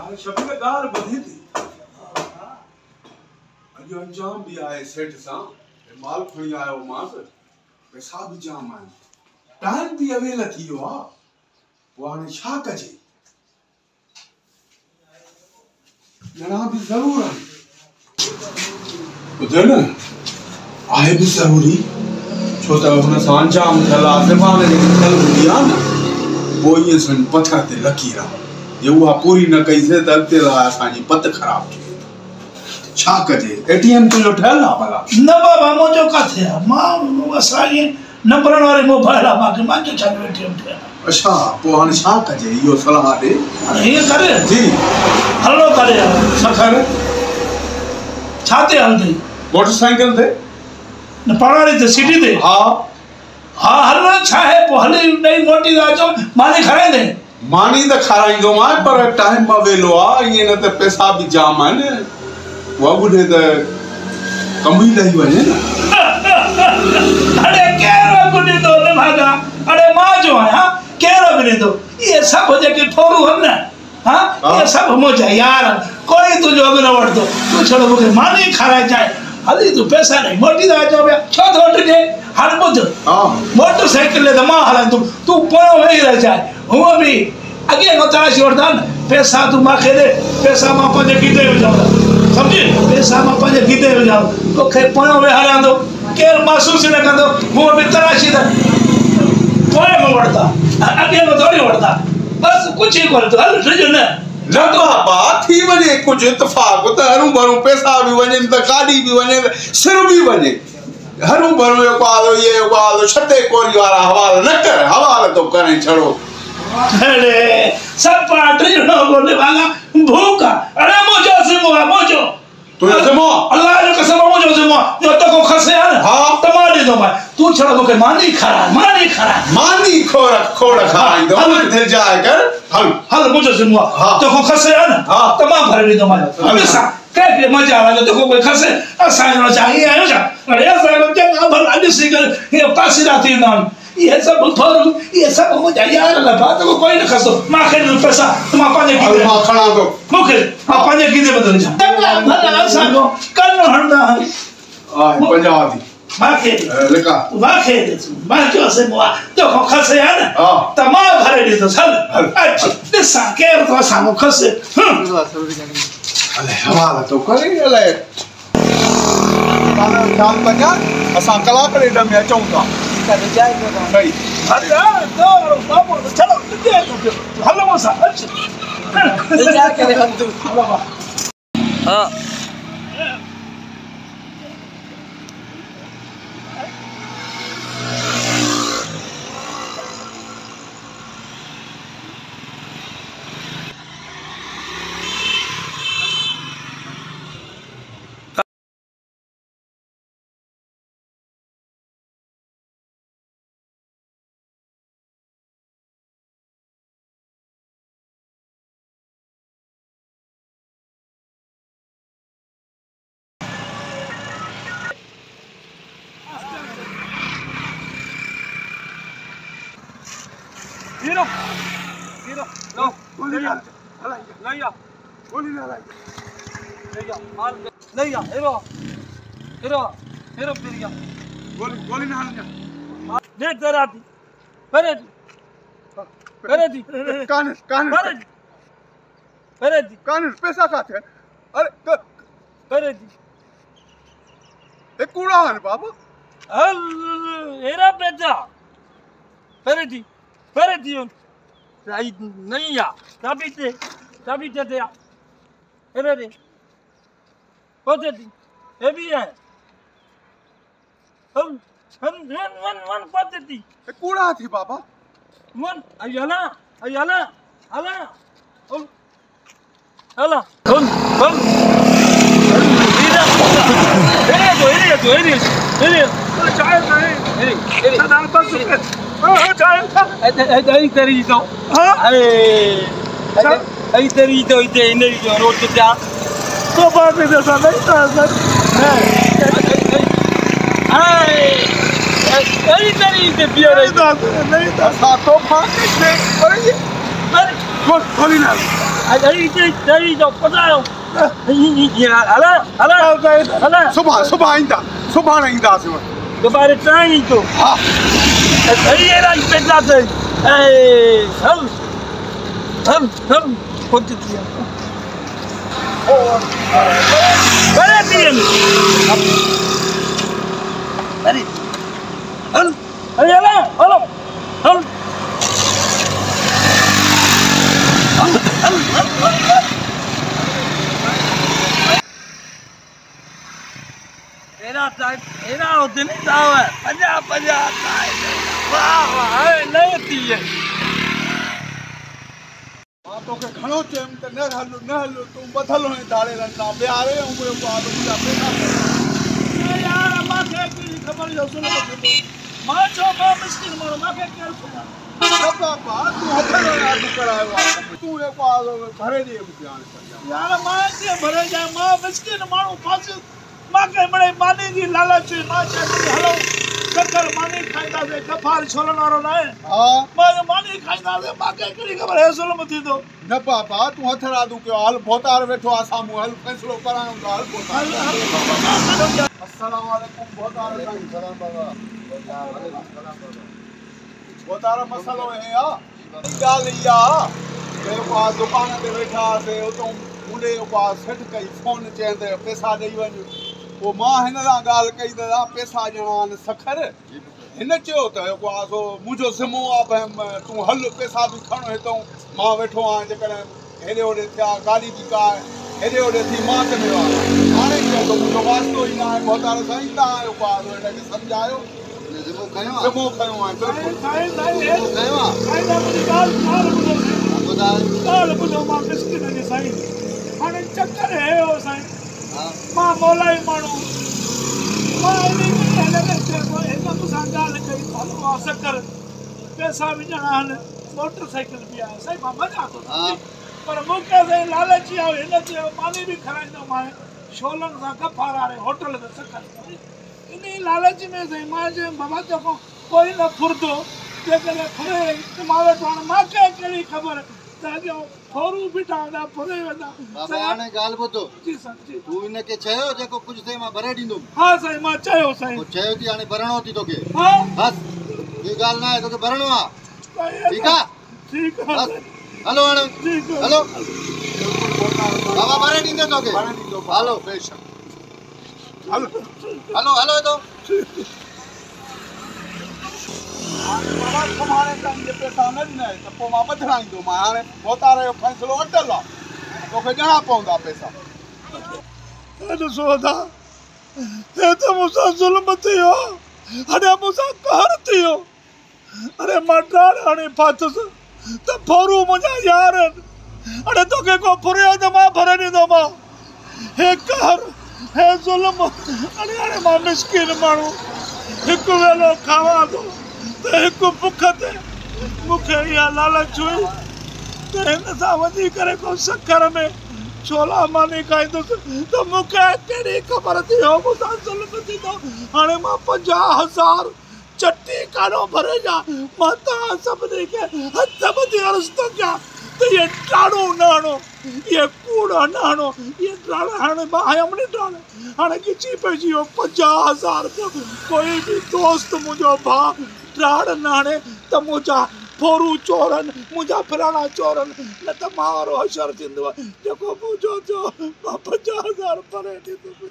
अरे शबीर गाल बधी थी अॼु अंजाम भी आए सेठ सां माल खणी आयो मांस पैसा भी जाम आहिनि टाइम भी अवेल थी वियो आहे पोइ हाणे छा कजे ॼणा भी ज़रूर आहे ॿुधो न आहे भी ज़रूरी छो त हुन सां अंजाम थियल आहे ज़बान जेकी थियल हूंदी आहे न पोइ ईअं सन पथर ते लकीर आहे जे उहा पूरी न कईसीं त अॻिते लाइ असांजी पत ख़राब थी छा कजे एटीएम तुंहिंजो ठहियल आहे भला न बाबा मुंहिंजो किथे आहे मां असांजे नंबरनि वारे मोबाइल आहे मूंखे मुंहिंजो छा एटीएम ठहियल आहे अच्छा पोइ हाणे छा कजे इहो सलाह ॾे हाणे हीअं करे जी हलो करे सखर छा ते हलंदी मोटरसाइकिल ते न पणारी ते सिटी ते हा हा हल छा आहे पोइ हली ॾेई मोटी था अचो मानी खाराईंदे मानी त खाराईंदोमांइ पर टाइम अवेलो आहे ईअं न त पैसा बि जाम आहिनि उहा ॿुधे त कम ई ॾेई वञे न अरे केरु अघु ॾींदो न भागा अरे मां जो आहियां केरु अघु ॾींदो इहे सभु जेके ठोरूं आहिनि न हा इहे सभु मुंहिंजा यार कोई तुंहिंजो अघु न वठंदो तूं छड़ो मूंखे मानी खाराए चाहे हली तूं पैसा ॾेई मोटी था अचो पिया छो थो वठी ॾे हाणे ॿुध मोटरसाइकिल त मां हलाईंदुमि तूं पोयां वेही रहिजांइ हूअं बि अॻे खां तराशी वठंदा न पैसा तूं मूंखे ॾे पैसा मां पंहिंजे गीदे विझां सम्झी पैसा मां पंहिंजे गीदे विझां तोखे पोयां वेहारंदो केरु महसूसु न कंदो हूअं बि तराशी त पोएं में वठंदा अॻे में थोरी वठंदा बसि कुझु ई कोन्हे हल डिॼ न न बाबा थी वञे कुझु इतफ़ाक़ त हरू भरू पैसा बि वञनि त गाॾी बि वञे सिर बि वञे हरू भरू जेको आलो इहे जेको आलो छटे कोरी वारा हवाला न कर हवाला तो करे छड़ो अरे सब पाटियो कोने वाला भूखा अरे मुझो सिमो मुझो तू सिमो अल्लाह जो कसम मुझो सिमो जो तो को खसे है ना हां तमाडे दो मैं तू छड़ा को मानी खोरा खाई दो हल दिल जाए कर हल मुझो सिमो तो को खसे है ना तमाम भर दो मैं हमेशा के मजा आवे तो कोई खसे असा न चाहिए आयो जा अरे असा को क्या भल आज सिगर ये पासी राती ना ये सब थोरू ये सब मुझे यार लगा तो कोई न खसो मां के पैसा तुम पाने की मां खणा दो मुखे पाने की दे बदल जा भला असा को कन हंदा आ पंजाबी मां के लका मां के मां जो से मुआ तो को खसे है ना तमाम भरे दे तो चल अच्छा दिसा के तो सामो खसे अले हवाला तो करे अले माना जान बजा असा कलाक रे में अचूं था सही अरे तो बाबू चलो हलो मसा अच्छा जा के हम तू हां Giro, no, नहीं आ, गोली ना लाई, नहीं आ, मार, नहीं आ, हेरो फिर गया, गोली ना लाई, देख जरा दी, परे दी, कान, पैसा खाते हैं, अरे, परे दी, एक कूड़ा है बाबू, हेरा पैसा, परे दी नहीं या तभी ते दे अरे रे होते दी ये भी है वन पते दी कूड़ा थी बाबा वन अयला अला Ahí terito. Ahí terito y te enerito roto ya. तो बात में जैसा नहीं था सर नहीं ते पिया नहीं था सातो फांसी से अरे ये गोली ना सुभाणे ईंदासीं दोबारा ट्राई तो हा सही है ना इतना से हम कुछ दिया बड़े दिए अरे अरे हेलो एना होते नहीं जाओ है 50 वाह वाह नहीं थी है मां तोखे घणो चयमि त न हलो तूं बथल हुए दाड़े रंदा ॿियारे ऐं उहे ॿार मुंहिंजा पैसा यार मूंखे की ख़बर जो सुनो मां छो मां मिस्किन माण्हू मूंखे केरु सुञाणे बाबा तूं हथ राज़ी करायो आहे तूं जेको आहे भरे ॾे ॼाण यार मां कीअं भरे ॾियां मां मिस्किन माण्हू फास मूंखे मिड़े मानी जी लालच मां चयो हलो शक्कर मानी खाईंदासीं कफार छोलण वारो न आहे हा मां मानी खाईंदासीं मूंखे कहिड़ी ख़बर हे ज़ुल्म थींदो न बाबा तूं हथ राज़ू कयो हल भोतार वेठो आहे साम्हूं हल फ़ैसिलो करायूं था हल भोतार अस्सलाम वालेकुम भोतार साईं सलाम बाबा भोतार मसालो हे आहे ॻाल्हि इहा जेको आहे दुकान ते वेठा हुआसीं उतां मुंडे जेको आहे सेट कई फ़ोन चइनि त पैसा ॾेई वञ पोइ मां हिन सां ॻाल्हि कई त पैसा ॾियणा आहिनि सखर हिन चयो त जेको आहे सो मुंहिंजो सिमो आहे भई तूं हल पैसा बि खण हितां मां वेठो आहियां जेकॾहिं हेॾे होॾे थिया गाॾी बि का हेॾे होॾे थी मां त में हाणे चयो त मुंहिंजो वास्तो ई न आहे भोतार साईं तव्हां जेको आहे हिनखे सम्झायो सिमो खयो आहे बिल्कुलु खयो आहे ॻाल्हि ॿुधो मां मिस्किन जी साईं हाणे चकर हे हो साईं मां मौलाई माण्हू मां हिन मूंसां ॻाल्हि कई हलो आहे शक्कर पैसा विझणा आहिनि मोटर साइकिल बि आहे साईं मां मज़ा थो पर मूंखे साईं लालची आहे हिन चयो मानी बि खाराईंदोमांइ छोलनि सां कफार वारे होटल ते शक्कर इन लालच में साईं मां चयो बाबा जेको कोई न फुरंदो जेकॾहिं फुरे त मां वेठो हाणे मूंखे कहिड़ी ख़बर फोरू बीठा वेंदा फुरे वेंदा बाबा हाणे ॻाल्हि ॿुधो जी साईं जी तूं हिनखे चयो जेको कुझु थिए मां भरे ॾींदुमि हा साईं मां चयो साईं पोइ चयो थी हाणे भरणो थी तोखे हा बसि ॿी ॻाल्हि न आहे तोखे भरणो आहे ठीकु आहे ठीकु आहे बसि हलो हाणे ठीकु आहे हलो बाबा भरे ॾींदे तोखे हलो बेशक हलो हितो बाबा सुभाणे ताईं जे पैसा न ॾिनई त पोइ मां ॿधणा ईंदोमांइ हाणे भोतार जो फ़ैसिलो अटल आहे तोखे ॾियणा पवंदा पैसा ॾिसो था हे त मूंसां ज़ुल्म थियो हाणे मूंसां कहर थियो अरे मां ॾाढ हाणे फाथुसि त फोरू मुंहिंजा यार आहिनि हाणे तोखे को फुरियो त मां भरे ॾींदोमांइ हे कहर हे ज़ुल्म हाणे मां मिस्किन माण्हू हिकु वेलो खावां थो त हिकु बुख ते मूंखे इहा लालच हुई त हिन सां वञी करे को शक्कर में छोला मानी खाईंदुसि त मूंखे कहिड़ी ख़बर थी हो मूंसां ज़ुल्म थींदो हाणे मां 50,000 चटी कानो भरे ॾियां मां तव्हां सभिनी खे हथ ॿधी अर्ज़ु थो कयां त इहे ॾाढो न हणो इहे कूड़ न हणो इहे ॾाढा हाणे मां आयमि नी ॾाढा हाणे ॻिची पइजी वियो 50,000 रुपया कोई बि दोस्त मुंहिंजो भाउ ॾाढ न हाणे त मुंहिंजा फोरू चोरनि मुंहिंजा फिराणा चोरनि न त मां वारो अशर थींदो आहे जेको मुंहिंजो थियो मां 50,000 भरे ॾींदुमि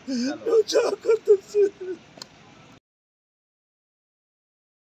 ॿियो छा कंदुसि